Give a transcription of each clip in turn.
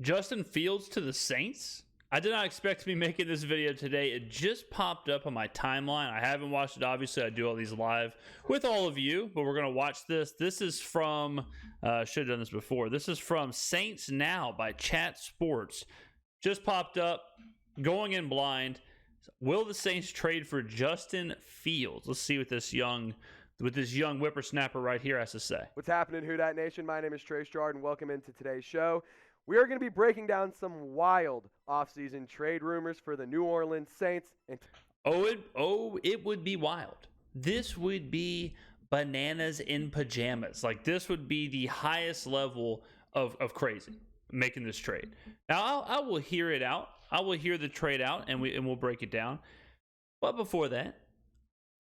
Justin Fields to the Saints? I did not expect to be making this video today. It just popped up on my timeline. I haven't watched it. Obviously, I do all these live with all of you, but we're going to watch this. This is from, should have done this before. This is from Saints Now by Chat Sports. Just popped up, going in blind. Will the Saints trade for Justin Fields? Let's see what this young whippersnapper right here has to say. What's happening, Who Dat Nation? My name is Trace Jordan. Welcome into today's show. We are going to be breaking down some wild offseason trade rumors for the New Orleans Saints. It would be wild. This would be bananas in pajamas. Like, this would be the highest level of crazy, making this trade. Now, I will hear it out. I will hear the trade out, and we'll break it down. But before that,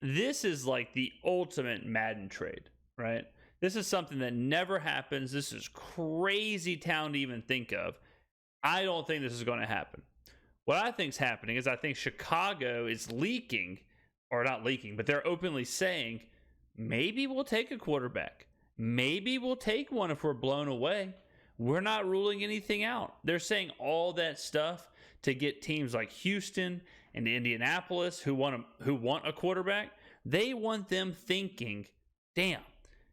this is like the ultimate Madden trade, right? This is something that never happens. This is crazy town to even think of. I don't think this is going to happen. What I think is happening is I think Chicago is leaking, or not leaking, but they're openly saying, maybe we'll take a quarterback. Maybe we'll take one if we're blown away. We're not ruling anything out. They're saying all that stuff to get teams like Houston and Indianapolis who want a quarterback. They want them thinking, damn,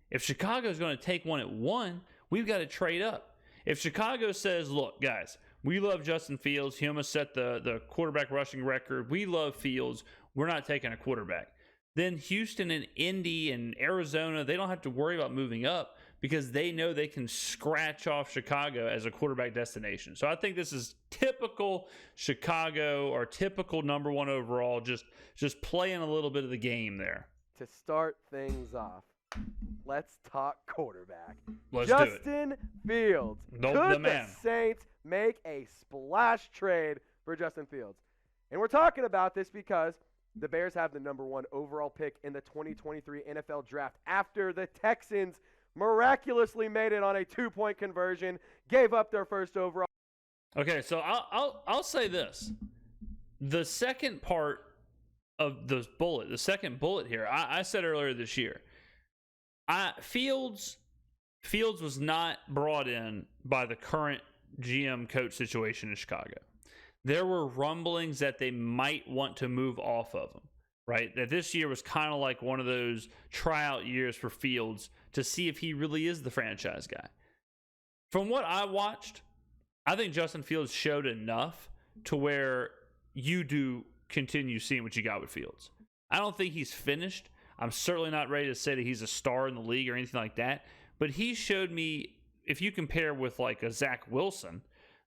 if Chicago's going to take one at 1, we've got to trade up. If Chicago says, look, guys, we love Justin Fields. He almost set the quarterback rushing record. We love Fields. We're not taking a quarterback. Then Houston and Indy and Arizona, they don't have to worry about moving up because they know they can scratch off Chicago as a quarterback destination. So I think this is typical Chicago, or typical number 1 overall, just playing a little bit of the game there. To start things off, let's talk quarterback. Let's do it. Justin Fields. Could the Saints make a splash trade for Justin Fields? And we're talking about this because the Bears have the number 1 overall pick in the 2023 NFL Draft after the Texans miraculously made it on a 2-point conversion, gave up their first overall. Okay, so I'll say this. The second part of the second bullet here, I said earlier this year, Fields was not brought in by the current GM coach situation in Chicago. There were rumblings that they might want to move off of him, right? That this year was kind of like one of those tryout years for Fields to see if he really is the franchise guy. From what I watched, I think Justin Fields showed enough to where you do continue seeing what you got with Fields. I don't think he's finished. I'm certainly not ready to say that he's a star in the league or anything like that. But he showed me, if you compare with like a Zach Wilson,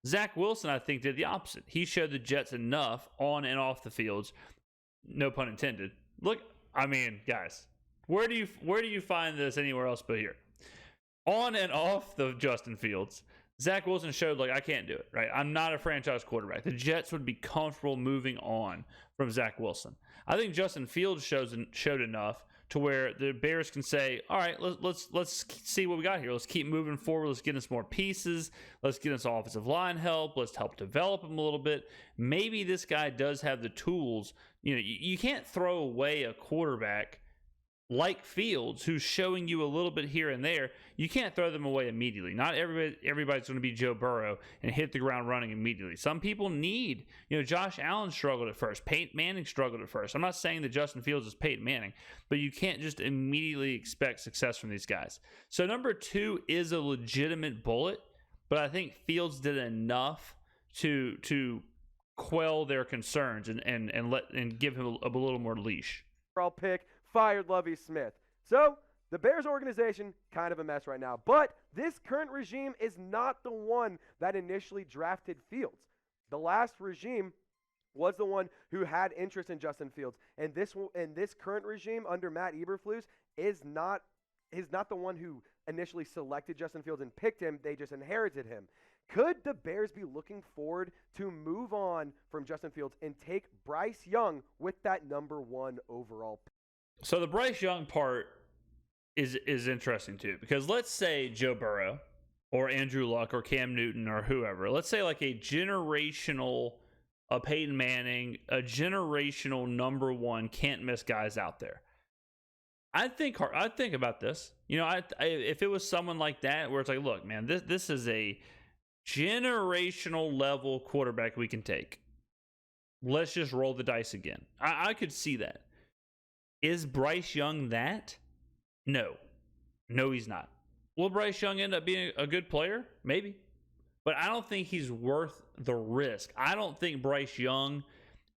I think, did the opposite. He showed the Jets enough on and off the fields, no pun intended. Look, I mean, guys, where do you find this anywhere else but here? On and off the Justin Fields, Zach Wilson showed, like, I can't do it, right? I'm not a franchise quarterback. The Jets would be comfortable moving on from Zach Wilson. I think Justin Fields showed enough to where the Bears can say, all right, let's see what we got here. Let's keep moving forward. Let's get us more pieces. Let's get us offensive line help. Let's help develop him a little bit. Maybe this guy does have the tools. You know, you can't throw away a quarterback like Fields, who's showing you a little bit here and there. You can't throw them away immediately. Not everybody's going to be Joe Burrow and hit the ground running immediately. Some people need, Josh Allen struggled at first. Peyton Manning struggled at first. I'm not saying that Justin Fields is Peyton Manning, but you can't just immediately expect success from these guys. So number 2 is a legitimate bullet, but I think Fields did enough to quell their concerns and give him a little more leash. Overall pick. Fired Lovie Smith. So the Bears organization, kind of a mess right now. But this current regime is not the one that initially drafted Fields. The last regime was the one who had interest in Justin Fields. And this current regime under Matt Eberflus is not the one who initially selected Justin Fields and picked him. They just inherited him. Could the Bears be looking forward to move on from Justin Fields and take Bryce Young with that number 1 overall pick? So the Bryce Young part is interesting too, because let's say Joe Burrow or Andrew Luck or Cam Newton or whoever, let's say like a generational Peyton Manning, a generational number 1 can't miss guys out there. I'd think about this. If it was someone like that where it's like, look, man, this is a generational level quarterback we can take. Let's just roll the dice again. I could see that. Is Bryce Young that? No. No, he's not. Will Bryce Young end up being a good player? Maybe. But I don't think he's worth the risk. I don't think Bryce Young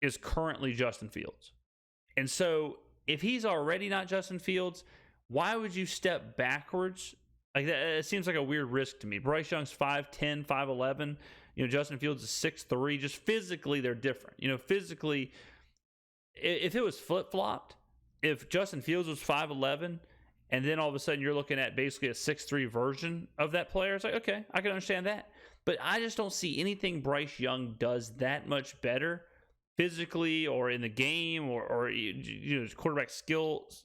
is currently Justin Fields. And so if he's already not Justin Fields, why would you step backwards? Like that, it seems like a weird risk to me. Bryce Young's 5'10", 5'11". Justin Fields is 6'3". Just physically, they're different. Physically, if it was flip-flopped, if Justin Fields was 5'11", and then all of a sudden you're looking at basically a 6'3" version of that player, it's like, okay, I can understand that. But I just don't see anything Bryce Young does that much better physically or in the game or his quarterback skills.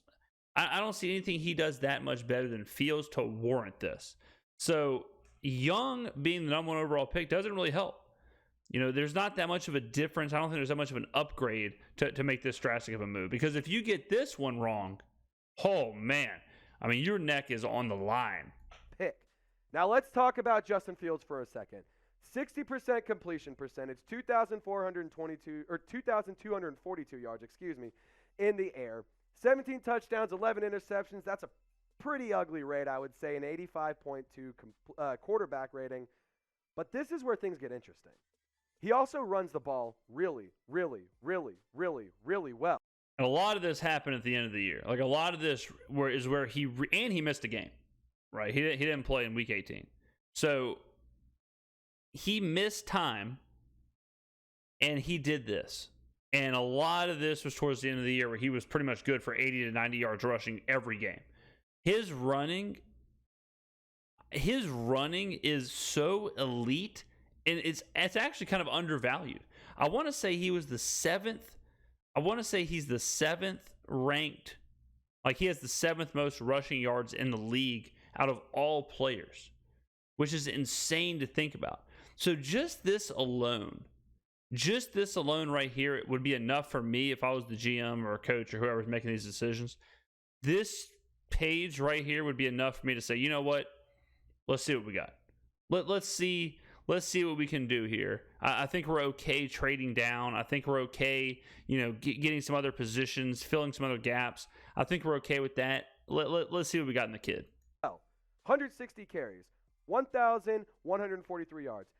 I don't see anything he does that much better than Fields to warrant this. So Young being the number 1 overall pick doesn't really help. There's not that much of a difference. I don't think there's that much of an upgrade to make this drastic of a move. Because if you get this one wrong, oh man, your neck is on the line. Pick. Now let's talk about Justin Fields for a second. 60% completion percentage, 2,242 yards, in the air. 17 touchdowns, 11 interceptions. That's a pretty ugly rate, I would say, an 85.2 quarterback rating. But this is where things get interesting. He also runs the ball really, really, really, really, really well. And a lot of this happened at the end of the year. Like a lot of this is where he missed a game, right? He didn't play in Week 18. So he missed time, and he did this. And a lot of this was towards the end of the year where he was pretty much good for 80 to 90 yards rushing every game. His running is so elite, and it's actually kind of undervalued. I want to say he's the 7th ranked. Like he has the 7th most rushing yards in the league out of all players, which is insane to think about. So just this alone right here, it would be enough for me if I was the GM or a coach or whoever's making these decisions. This page right here would be enough for me to say, you know what? Let's see what we got. Let's see what we can do here. I think we're okay trading down. I think we're okay, getting some other positions, filling some other gaps. I think we're okay with that. Let's see what we got in the kid. 160 carries, 1,143 yards.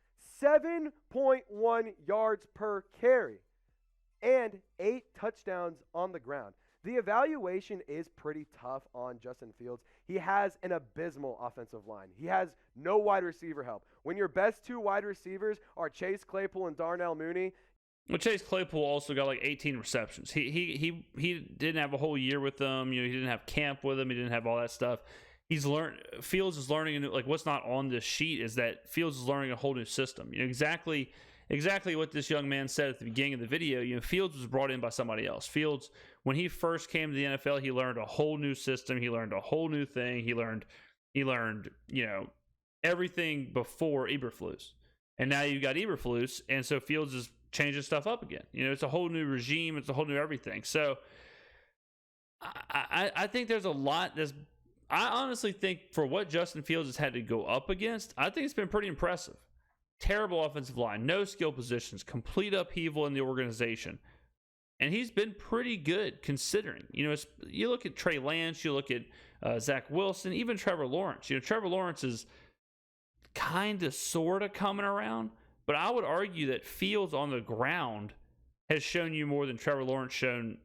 7.1 yards per carry, and 8 touchdowns on the ground. The evaluation is pretty tough on Justin Fields. He has an abysmal offensive line. He has no wide receiver help. When your best 2 wide receivers are Chase Claypool and Darnell Mooney. Well, Chase Claypool also got like 18 receptions. He didn't have a whole year with them. He didn't have camp with them. He didn't have all that stuff. Fields is learning, like what's not on this sheet is that Fields is learning a whole new system. Exactly what this young man said at the beginning of the video. Fields was brought in by somebody else. Fields, when he first came to the NFL, he learned a whole new system. He learned a whole new thing. He learned, everything before Eberflus. And now you've got Eberflus, and so Fields is changing stuff up again. It's a whole new regime. It's a whole new everything. So I think there's a lot that's. I honestly think for what Justin Fields has had to go up against, I think it's been pretty impressive. Terrible offensive line, no skill positions, complete upheaval in the organization. And he's been pretty good considering. You look at Trey Lance, you look at Zach Wilson, even Trevor Lawrence. Trevor Lawrence is kind of, sort of coming around. But I would argue that Fields on the ground has shown you more than Trevor Lawrence showed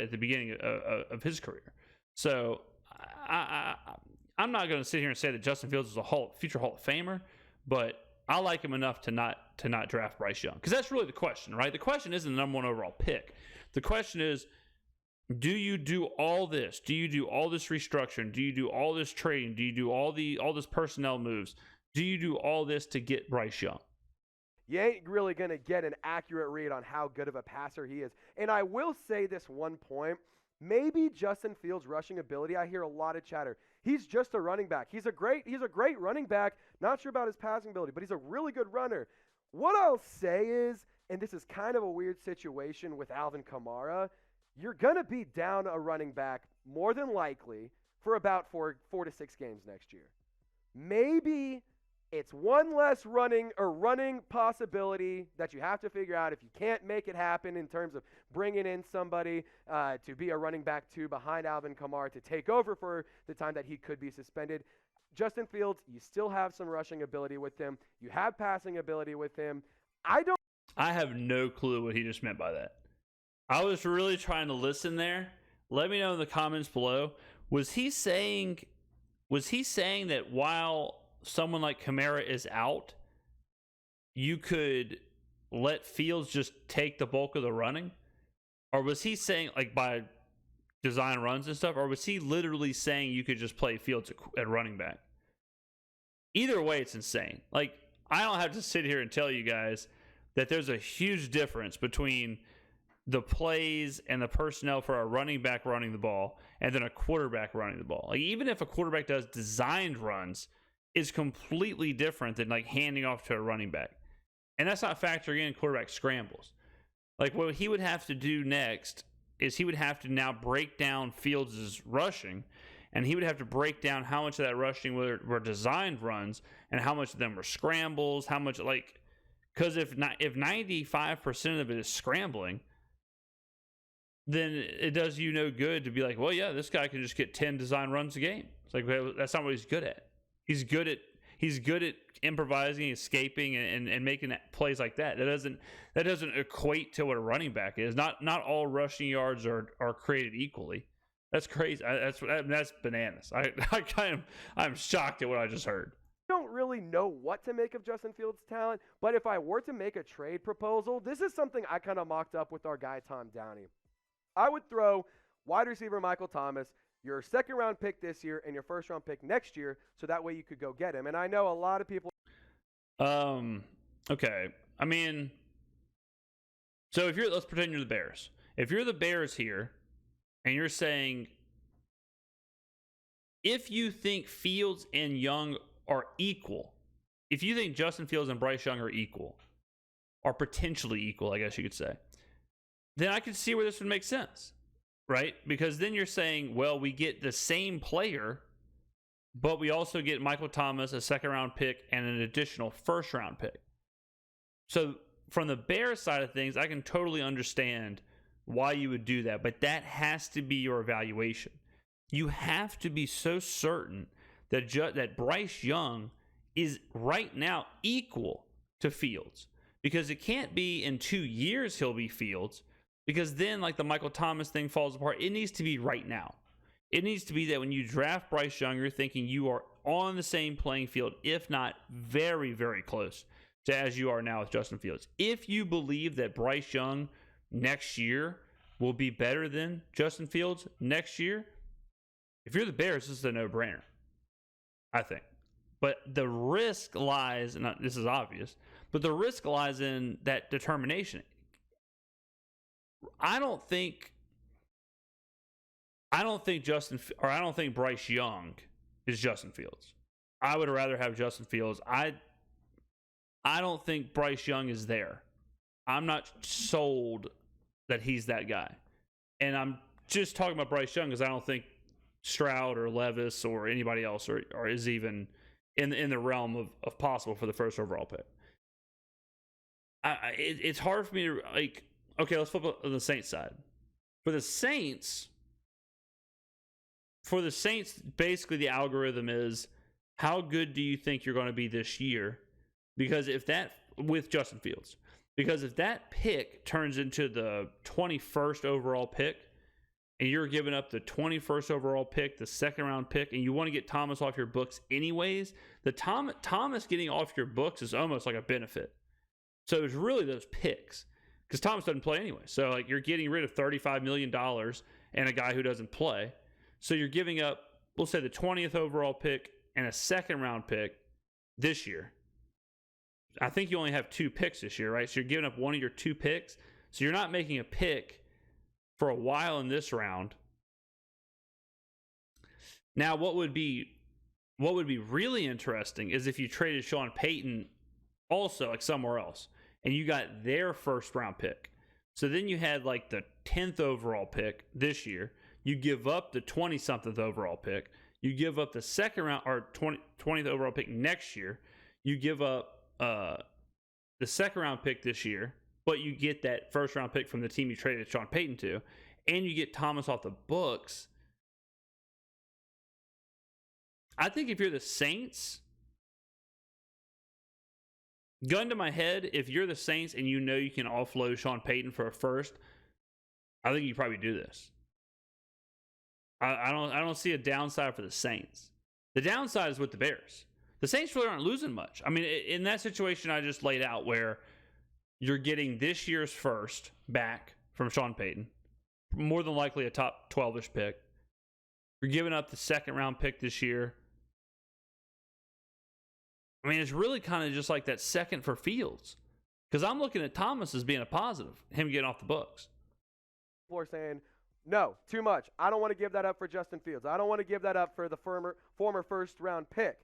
at the beginning of his career. So I'm not going to sit here and say that Justin Fields is a future Hall of Famer, but I like him enough to not draft Bryce Young, because that's really the question, right? The question isn't the number 1 overall pick. The question is, do you do all this? Do you do all this restructuring? Do you do all this trading? Do you do all this personnel moves? Do you do all this to get Bryce Young? You ain't really going to get an accurate read on how good of a passer he is. And I will say this one point. Maybe Justin Fields' rushing ability, I hear a lot of chatter. He's just a running back. He's a great running back. Not sure about his passing ability, but he's a really good runner. What I'll say is, and this is kind of a weird situation with Alvin Kamara, you're going to be down a running back more than likely for about four to 6 games next year. Maybe It's one less running possibility that you have to figure out if you can't make it happen in terms of bringing in somebody to be a running back 2 behind Alvin Kamara to take over for the time that he could be suspended. Justin Fields, you still have some rushing ability with him. You have passing ability with him. I have no clue what he just meant by that. I was really trying to listen there. Let me know in the comments below. Was he saying that while someone like Kamara is out, you could let Fields just take the bulk of the running? Or was he saying, like, by design runs and stuff? Or was he literally saying you could just play Fields at running back? Either way, it's insane. Like, I don't have to sit here and tell you guys that there's a huge difference between the plays and the personnel for a running back running the ball and then a quarterback running the ball. Like, even if a quarterback does designed runs, is completely different than like handing off to a running back. And that's not factoring in quarterback scrambles. Like, what he would have to do next is he would have to now break down Fields' rushing, and he would have to break down how much of that rushing were designed runs and how much of them were scrambles, how much, like, because if 95% of it is scrambling, then it does you no good to be like, well, yeah, this guy can just get 10 design runs a game. It's like, well, that's not what he's good at. He's good at improvising, escaping, and making plays like that. That doesn't equate to what a running back is. Not all rushing yards are created equally. That's crazy. That's bananas. I'm shocked at what I just heard. I don't really know what to make of Justin Fields' talent, but if I were to make a trade proposal, this is something I kind of mocked up with our guy Tom Downey. I would throw wide receiver Michael Thomas, your second-round pick this year, and your first-round pick next year, so that way you could go get him. And I know a lot of people. Okay. I mean, so let's pretend you're the Bears. If you're the Bears here, and you're saying, if you think Fields and Young are equal, if you think Justin Fields and Bryce Young are equal, or potentially equal, I guess you could say, then I could see where this would make sense, right? Because then you're saying, well, we get the same player, but we also get Michael Thomas, a second-round pick, and an additional first-round pick. So from the Bears side of things, I can totally understand why you would do that, but that has to be your evaluation. You have to be so certain that Bryce Young is right now equal to Fields, because it can't be in 2 years he'll be Fields, because then, like, the Michael Thomas thing falls apart. It needs to be right now. It needs to be that when you draft Bryce Young, you're thinking you are on the same playing field, if not very, very close to as you are now with Justin Fields. If you believe that Bryce Young next year will be better than Justin Fields next year, if you're the Bears, this is a no-brainer, I think. But the risk lies, and this is obvious, but the risk lies in that determination. I don't think Bryce Young is Justin Fields. I would rather have Justin Fields. I don't think Bryce Young is there. I'm not sold that he's that guy. And I'm just talking about Bryce Young because I don't think Stroud or Levis or anybody else or is even in the realm of possible for the first overall pick. It's hard for me to, like, okay, let's flip on the Saints side. For the Saints, basically the algorithm is, how good do you think you're going to be this year? Because if that, with Justin Fields, because if that pick turns into the 21st overall pick, and you're giving up the 21st overall pick, the second round pick, and you want to get Thomas off your books anyways, the Thomas getting off your books is almost like a benefit. So it's really those picks, because Thomas doesn't play anyway. So, like, you're getting rid of $35 million and a guy who doesn't play. So you're giving up, we'll say, the 20th overall pick and a second round pick this year. I think you only have 2 picks this year, right? So you're giving up one of your 2 picks. So you're not making a pick for a while in this round. Now, what would be really interesting is if you traded Sean Payton also, like, somewhere else, and you got their first round pick. So then you had, like, the 10th overall pick this year. You give up the 20-something overall pick. You give up the second round or 20th overall pick next year. you give up the second round pick this year, but you get that first round pick from the team you traded Sean Payton to, and you get Thomas off the books. I think if you're the Saints, gun to my head, if you're the Saints and you know you can offload Sean Payton for a first, I think you probably do this. I don't see a downside for the Saints. The downside is with the Bears. The Saints really aren't losing much. I mean, in that situation I just laid out where you're getting this year's first back from Sean Payton, more than likely a top 12-ish pick. You're giving up the second round pick this year. I mean, it's really kind of just like that second for Fields. Because I'm looking at Thomas as being a positive, him getting off the books. People are saying, no, too much. I don't want to give that up for Justin Fields. I don't want to give that up for the former first-round pick.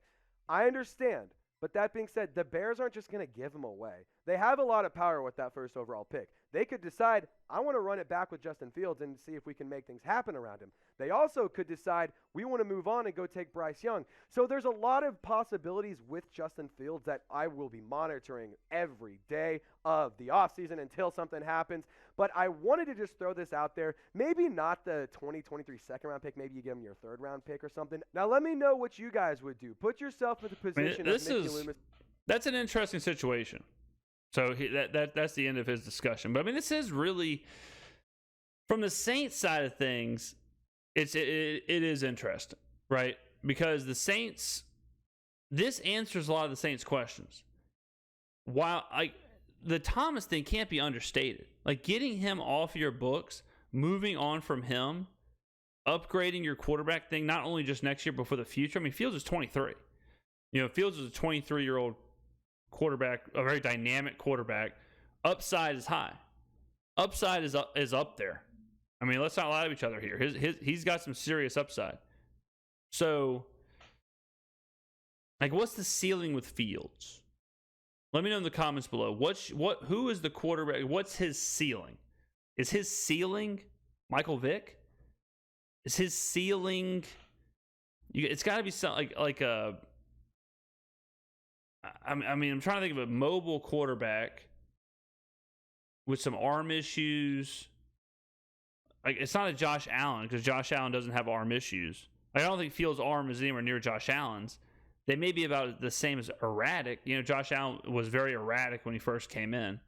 I understand. But that being said, the Bears aren't just going to give him away. They have a lot of power with that first overall pick. They could decide, I want to run it back with Justin Fields and see if we can make things happen around him. They also could decide, we want to move on and go take Bryce Young. So there's a lot of possibilities with Justin Fields that I will be monitoring every day of the offseason until something happens. But I wanted to just throw this out there. Maybe not the 2023 second-round pick. Maybe you give him your third-round pick or something. Now, let me know what you guys would do. Put yourself in the position of Mickey Loomis. That's an interesting situation. So that's the end of his discussion. But I mean, this is really, from the Saints side of things, it is interesting, right? Because the Saints, this answers a lot of the Saints' questions. While the Thomas thing can't be understated. Like, getting him off your books, moving on from him, upgrading your quarterback thing, not only just next year but for the future. I mean, Fields is 23. You know, Fields is a 23-year-old quarterback, a very dynamic quarterback. Upside is high. Upside is up there. I mean, let's not lie to each other here. He's got some serious upside. So, like, what's the ceiling with Fields? Let me know in the comments below. Who is the quarterback? What's his ceiling? Is his ceiling Michael Vick? Is his ceiling? It's got to be something like a. I mean, I'm trying to think of a mobile quarterback with some arm issues. Like, it's not a Josh Allen, because Josh Allen doesn't have arm issues. Like, I don't think Fields' arm is anywhere near Josh Allen's. They may be about the same as erratic. You know, Josh Allen was very erratic when he first came in.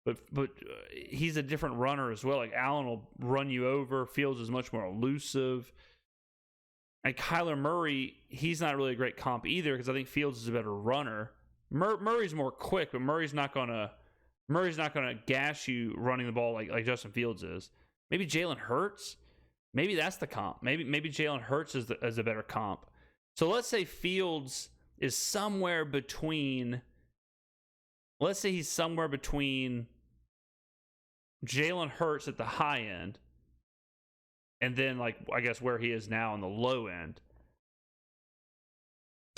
But he's a different runner as well. Like, Allen will run you over. Fields is much more elusive. And Kyler Murray, he's not really a great comp either, because I think Fields is a better runner. Murray's more quick, but Murray's not gonna gash you running the ball like Justin Fields is. Maybe Jalen Hurts. Maybe that's the comp. Maybe Jalen Hurts is a better comp. So let's say Fields is somewhere between. Let's say he's somewhere between Jalen Hurts at the high end, and then, like, I guess where he is now on the low end.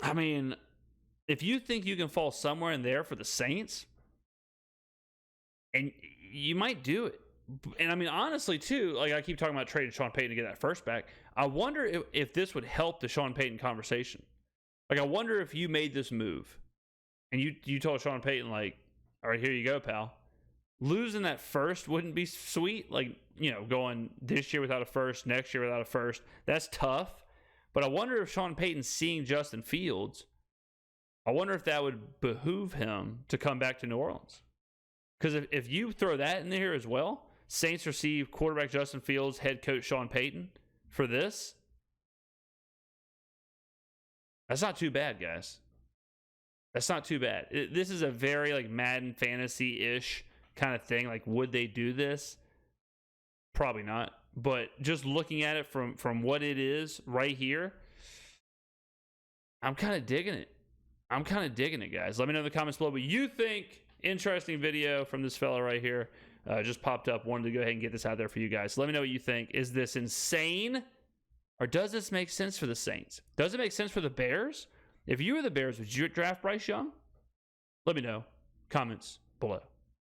I mean, if you think you can fall somewhere in there for the Saints, and you might do it. And I mean, honestly, too, like, I keep talking about trading Sean Payton to get that first back. I wonder if this would help the Sean Payton conversation. Like, I wonder if you made this move and you told Sean Payton, like, all right, here you go, pal. Losing that first wouldn't be sweet. Like, you know, going this year without a first, next year without a first. That's tough. But I wonder if Sean Payton seeing Justin Fields, I wonder if that would behoove him to come back to New Orleans. Because if you throw that in there as well, Saints receive quarterback Justin Fields, head coach Sean Payton for this. That's not too bad, guys. That's not too bad. This is a very, like, Madden fantasy-ish kind of thing. Like, would they do this? Probably not. But just looking at it from what it is right here, I'm kind of digging it. Guys. Let me know in the comments below what you think. Interesting video from this fella right here. Just popped up. Wanted to go ahead and get this out there for you guys. Let me know what you think. Is this insane? Or does this make sense for the Saints? Does it make sense for the Bears? If you were the Bears, would you draft Bryce Young? Let me know. Comments below.